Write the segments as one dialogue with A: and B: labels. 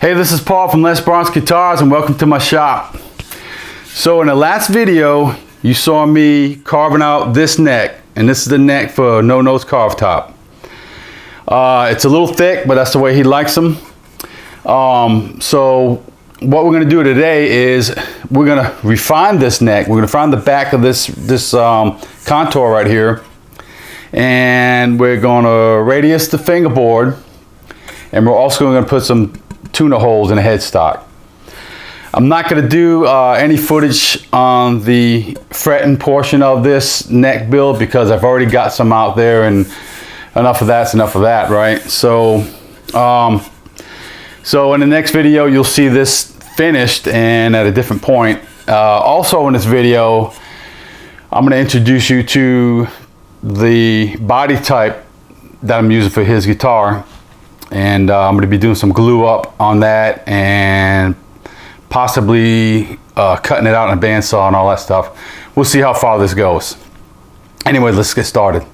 A: Hey, this is Paul from Les Bronx Guitars and welcome to my shop. So in the last video, you saw me carving out this neck, and this is the neck for NoNo's Carve top. It's a little thick, but that's the way he likes them. So what we're gonna do today is we're gonna refine this neck. We're gonna find the back of this contour right here, and we're gonna radius the fingerboard, and we're also gonna put some tuna holes in the headstock. I'm not going to do any footage on the fretting portion of this neck build because I've already got some out there, and enough of that's enough of that, right? So so in the next video you'll see this finished and at a different point. Also in this video I'm going to introduce you to the body type that I'm using for his guitar, and I'm going to be doing some glue up on that and possibly cutting it out in a bandsaw and all that stuff. We'll see how far this goes. Anyway, let's get started.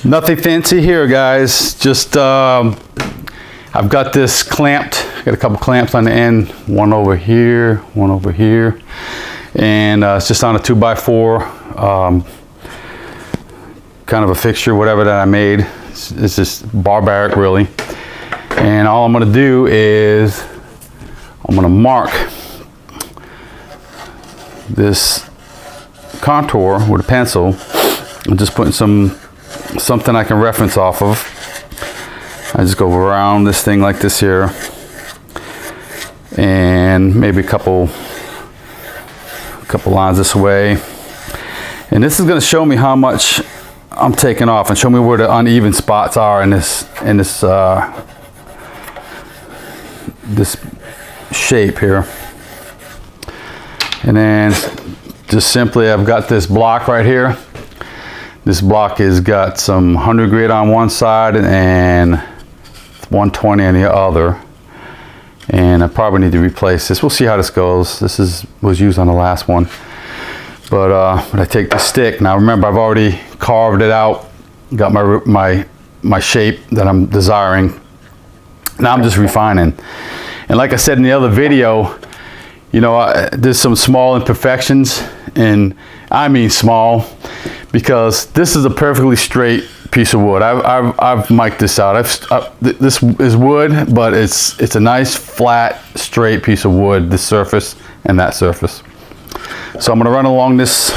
A: Nothing fancy here, guys. Just I've got this clamped. Got a couple clamps on the end. One over here, one over here, and it's just on a 2x4 kind of a fixture, whatever that I made. It's just barbaric, really. And all I'm going to do is I'm going to mark this contour with a pencil. I'm just putting something I can reference off of. I just go around this thing like this here, and maybe a couple lines this way. And this is going to show me how much I'm taking off and show me where the uneven spots are in this shape here. And then just simply, I've got this block right here. This block has got some 100 grit on one side and 120 on the other, and I probably need to replace this. We'll see how this goes. This was used on the last one, but I take the stick. Now remember, I've already carved it out, got my shape that I'm desiring. Now I'm just refining. And like I said in the other video, you know, there's some small imperfections, and I mean small, because this is a perfectly straight piece of wood. I've mic'd this out. This is wood, but it's a nice flat straight piece of wood, this surface and that surface. So I'm going to run along this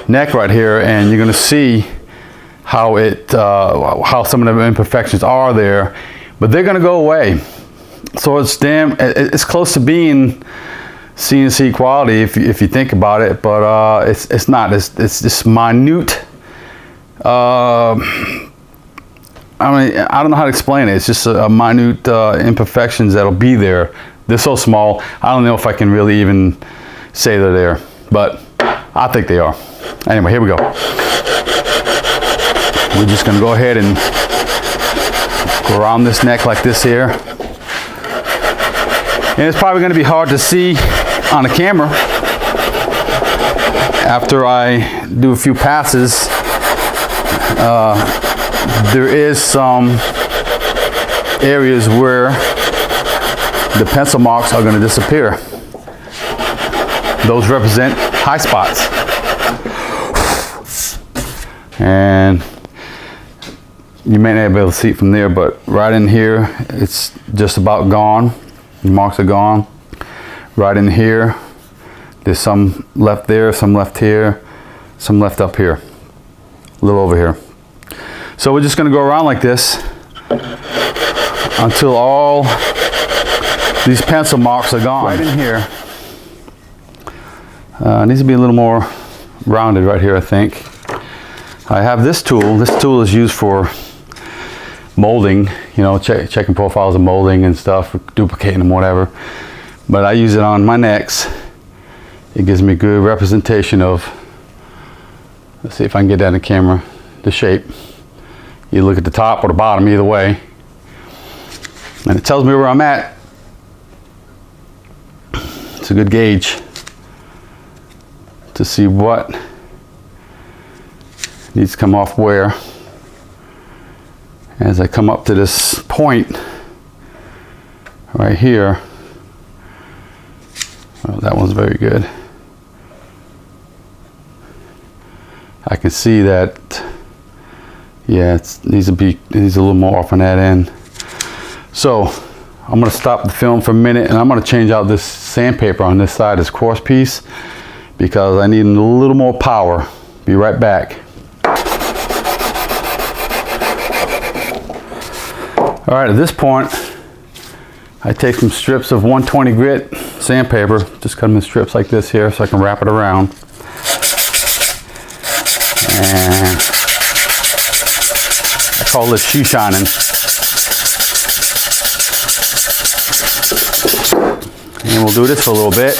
A: neck right here, and you're going to see how how some of the imperfections are there, but they're going to go away. So it's close to being CNC quality if you think about it, but it's not. It's this minute. I mean, I don't know how to explain it. It's just a minute imperfections that'll be there. They're so small, I don't know if I can really even say they're there, but I think they are. Anyway, here we go. We're just gonna go ahead and go around this neck like this here. And it's probably gonna be hard to see on the camera after I do a few passes. There is some areas where the pencil marks are gonna disappear. Those represent high spots. And you may not be able to see it from there, but right in here, it's just about gone. The marks are gone. Right in here, there's some left there, some left here, some left up here, a little over here. So we're just gonna go around like this until all these pencil marks are gone. Right in here. It needs to be a little more rounded right here, I think. I have this tool. This tool is used for molding, you know, checking profiles of molding and stuff, duplicating them, whatever. But I use it on my necks. It gives me a good representation of, let's see if I can get that in the camera, the shape. You look at the top or the bottom, either way. And it tells me where I'm at. It's a good gauge to see what needs to come off where. As I come up to this point, right here. Oh, that one's very good. I can see that, yeah, it needs a little more off on that end. So I'm gonna stop the film for a minute and I'm gonna change out this sandpaper on this side, this coarse piece, because I need a little more power. Be right back. All right, at this point, I take some strips of 120 grit sandpaper, just cut them in strips like this here so I can wrap it around. And I call this shoe shining. And we'll do this for a little bit.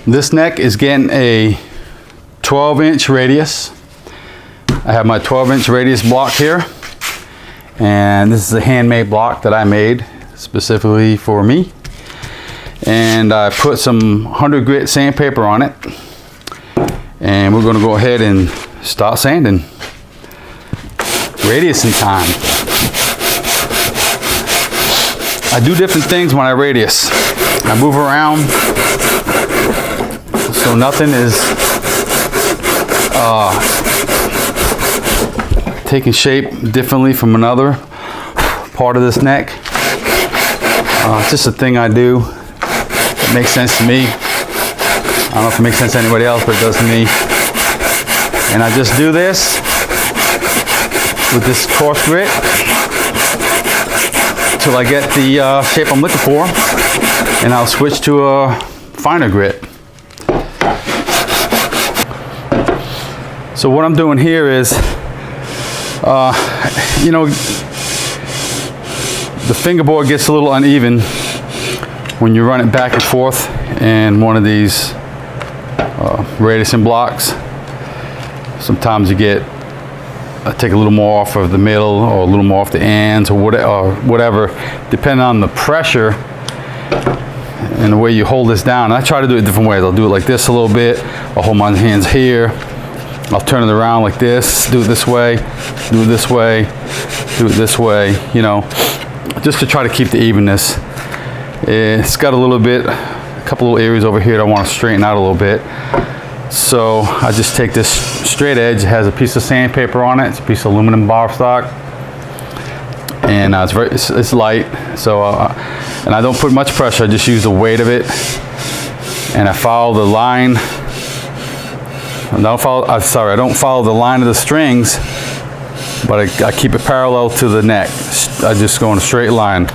A: This neck is getting a 12-inch radius. I have my 12-inch radius block here, and this is a handmade block that I made specifically for me. And I put some 100 grit sandpaper on it, and we're going to go ahead and start sanding. Radiusing time. I do different things when I radius. I move around so nothing is taking shape differently from another part of this neck. It's just a thing I do. It makes sense to me. I don't know if it makes sense to anybody else, but it does to me. And I just do this with this coarse grit till I get the shape I'm looking for, and I'll switch to a finer grit. So what I'm doing here is, you know, the fingerboard gets a little uneven when you run it back and forth in one of these radiusing blocks. Sometimes you get, take a little more off of the middle or a little more off the ends or whatever, depending on the pressure and the way you hold this down. And I try to do it different ways. I'll do it like this a little bit. I'll hold my hands here. I'll turn it around like this, do it this way, do it this way, do it this way, you know, just to try to keep the evenness. It's got a little bit, a couple little areas over here that I want to straighten out a little bit. So I just take this straight edge, it has a piece of sandpaper on it, it's a piece of aluminum bar stock, and it's light. So and I don't put much pressure, I just use the weight of it, and I follow the line. I don't follow the line of the strings, but I keep it parallel to the neck. I just go in a straight line.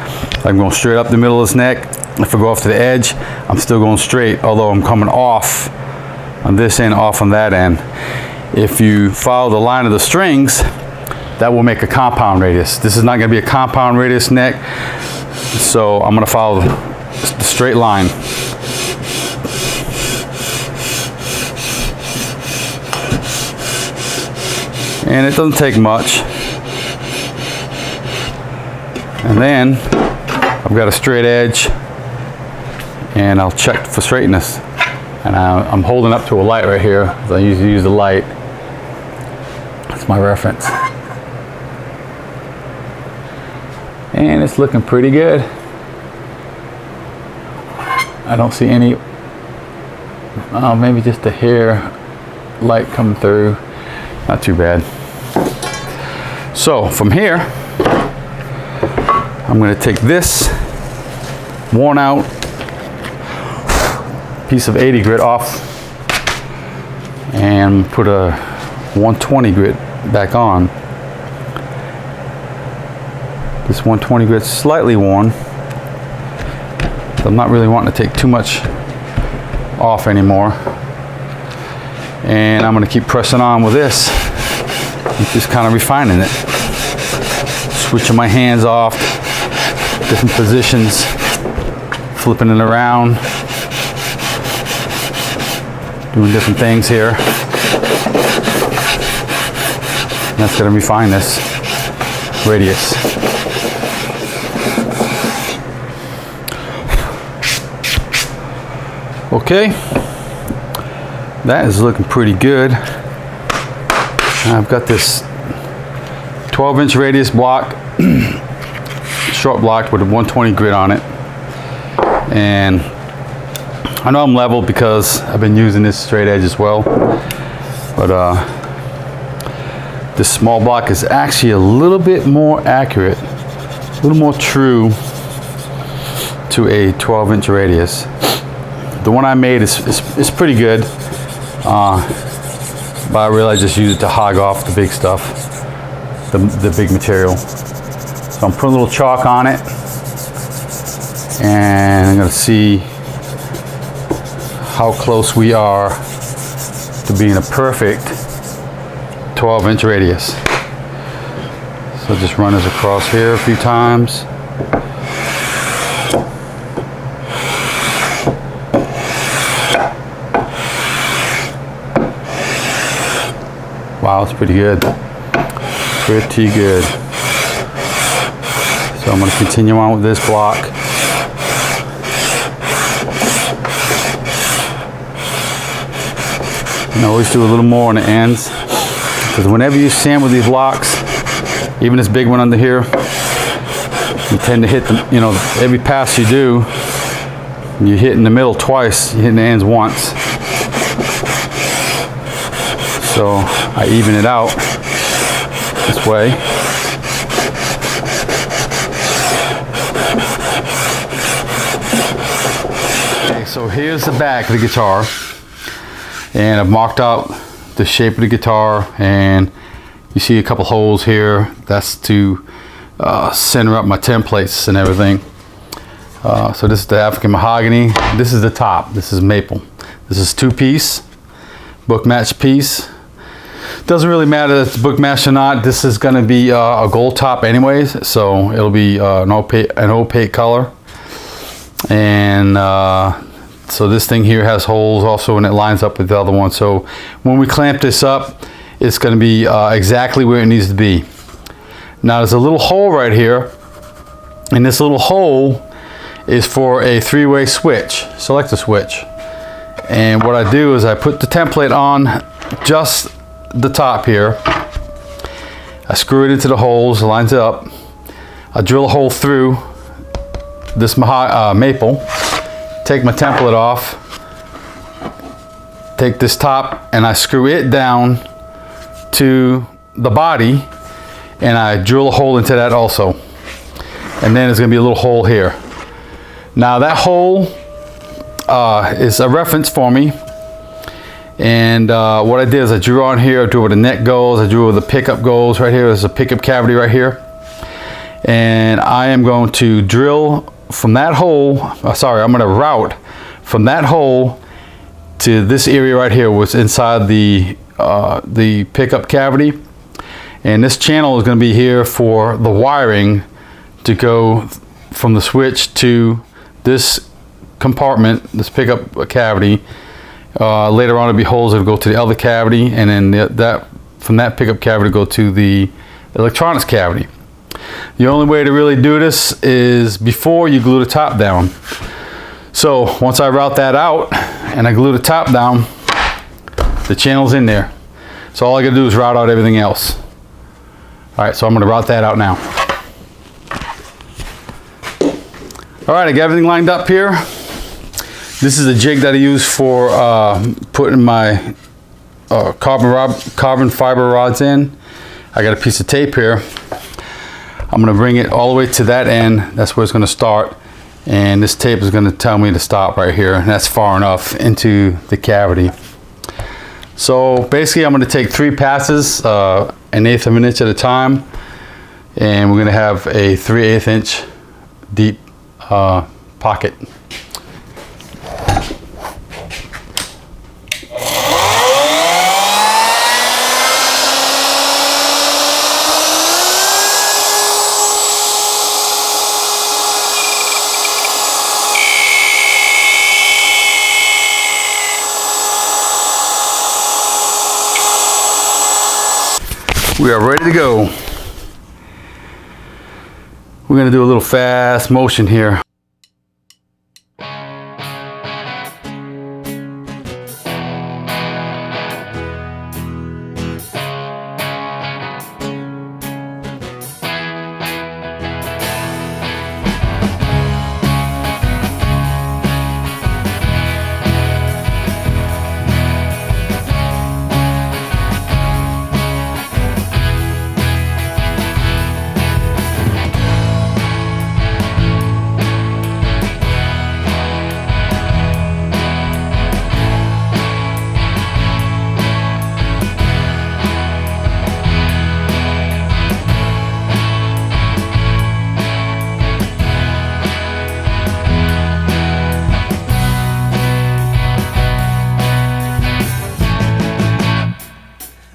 A: I'm going straight up the middle of this neck. If I go off to the edge, I'm still going straight, although I'm coming off on this end, off on that end. If you follow the line of the strings, that will make a compound radius. This is not going to be a compound radius neck, so I'm going to follow the straight line. And it doesn't take much. And then I've got a straight edge, and I'll check for straightness. And I'm holding up to a light right here. So I usually use the light. That's my reference. And it's looking pretty good. I don't see any, maybe just a hair light coming through. Not too bad. So from here, I'm going to take this worn out piece of 80 grit off and put a 120 grit back on. This 120 grit's slightly worn. I'm not really wanting to take too much off anymore. And I'm going to keep pressing on with this, just kind of refining it. Switching my hands off, different positions, flipping it around, doing different things here. And that's going to refine this radius. Okay, that is looking pretty good. I've got this 12-inch radius block, short block with a 120 grit on it. And I know I'm level because I've been using this straight edge as well. But this small block is actually a little bit more accurate, a little more true to a 12-inch radius. The one I made is pretty good, but I really just use it to hog off the big stuff, the big material. So I'm putting a little chalk on it, and I'm going to see how close we are to being a perfect 12-inch radius. So just run this across here a few times. Wow, it's pretty good. Pretty good. So I'm going to continue on with this block. And always do a little more on the ends, because whenever you sand with these blocks, even this big one under here, you tend to hit the, you know, every pass you do, you hit in the middle twice, you hit in the ends once. So I even it out this way. Okay, so here's the back of the guitar, and I've marked out the shape of the guitar, and you see a couple holes here. That's to center up my templates and everything. So this is the African mahogany. This is the top. This is maple. This is 2-piece, book match piece. Doesn't really matter if it's book match or not. This is going to be a gold top anyways, so it'll be an opaque color. And so this thing here has holes also, and it lines up with the other one. So when we clamp this up, it's going to be exactly where it needs to be. Now there's a little hole right here, and this little hole is for a 3-way switch, selector switch. And what I do is I put the template on just the top here. I screw it into the holes, lines it up. I drill a hole through this maple, take my template off, take this top, and I screw it down to the body, and I drill a hole into that also. And then there's going to be a little hole here. Now that hole is a reference for me. And what I did is I drew on here, I drew where the neck goes, I drew where the pickup goes. Right here, there's a pickup cavity right here. And I am going to drill from that hole, I'm going to route from that hole to this area right here, what's inside the pickup cavity. And this channel is going to be here for the wiring to go from the switch to this compartment, this pickup cavity. Later on, it'll be holes that go to the other cavity, and then from that pickup cavity go to the electronics cavity. The only way to really do this is before you glue the top down. So once I route that out and I glue the top down, the channel's in there. So all I gotta do is route out everything else. All right, so I'm gonna route that out now. All right, I got everything lined up here. This is a jig that I use for putting my carbon fiber rods in. I got a piece of tape here. I'm going to bring it all the way to that end. That's where it's going to start. And this tape is going to tell me to stop right here. And that's far enough into the cavity. So basically I'm going to take 3 passes, 1/8 of an inch at a time. And we're gonna have a 3/8 inch deep pocket. We are ready to go. We're gonna do a little fast motion here.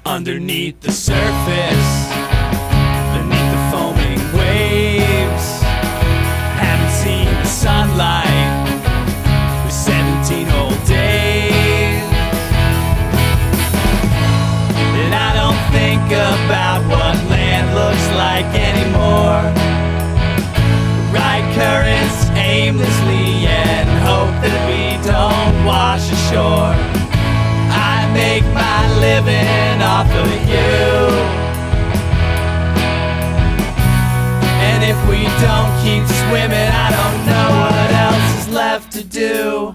B: Underneath the surface, beneath the foaming waves, haven't seen the sunlight for 17 whole days. And I don't think about what land looks like anymore. Ride currents aimlessly and hope that we don't wash ashore. I make my living off of you, and if we don't keep swimming, I don't know what else is left to do.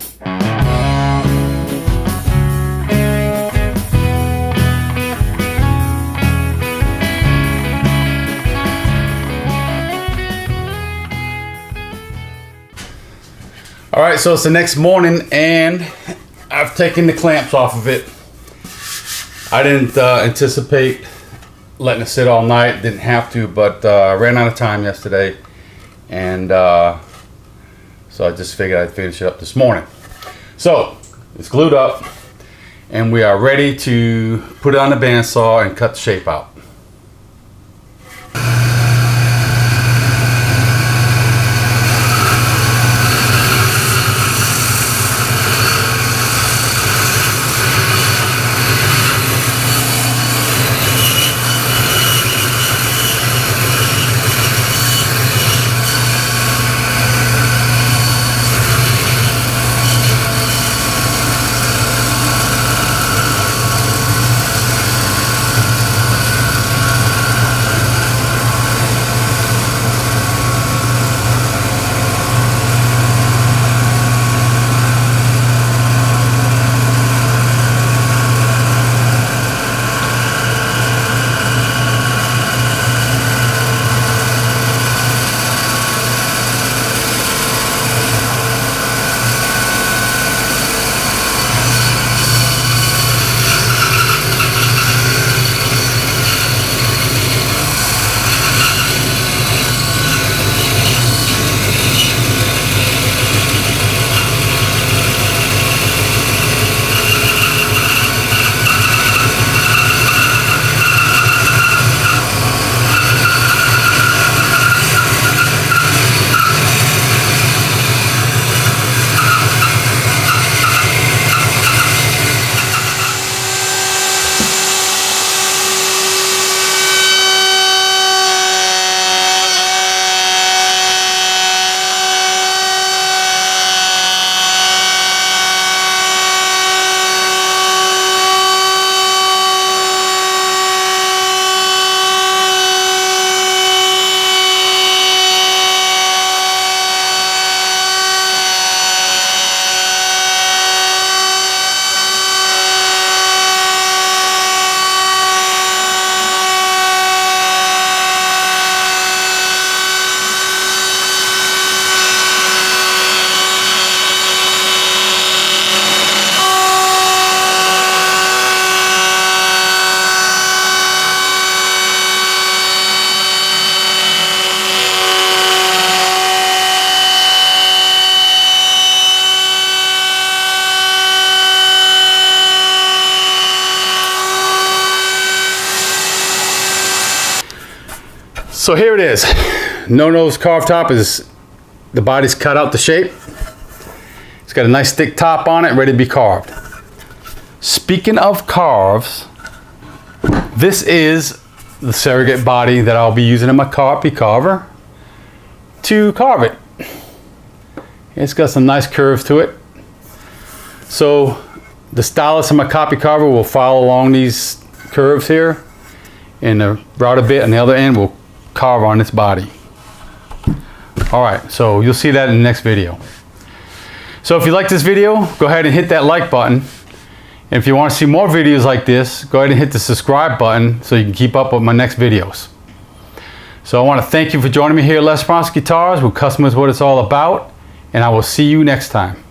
A: All right, so it's the next morning and I've taken the clamps off of it. I didn't anticipate letting it sit all night. Didn't have to, but I ran out of time yesterday, and so I just figured I'd finish it up this morning. So it's glued up, and we are ready to put it on the bandsaw and cut the shape out. So here it is. NoNo's carve top is, the body's cut out the shape. It's got a nice thick top on it, ready to be carved. Speaking of carves, this is the surrogate body that I'll be using in my copy carver to carve it. It's got some nice curves to it. So the stylus of my copy carver will follow along these curves here, and the router bit on the other end will carve on its body. All right, so you'll see that in the next video. So if you like this video, go ahead and hit that like button. And if you want to see more videos like this, go ahead and hit the subscribe button so you can keep up with my next videos. So I want to thank you for joining me here at Les Bronx Guitars, where custom is what it's all about, and I will see you next time.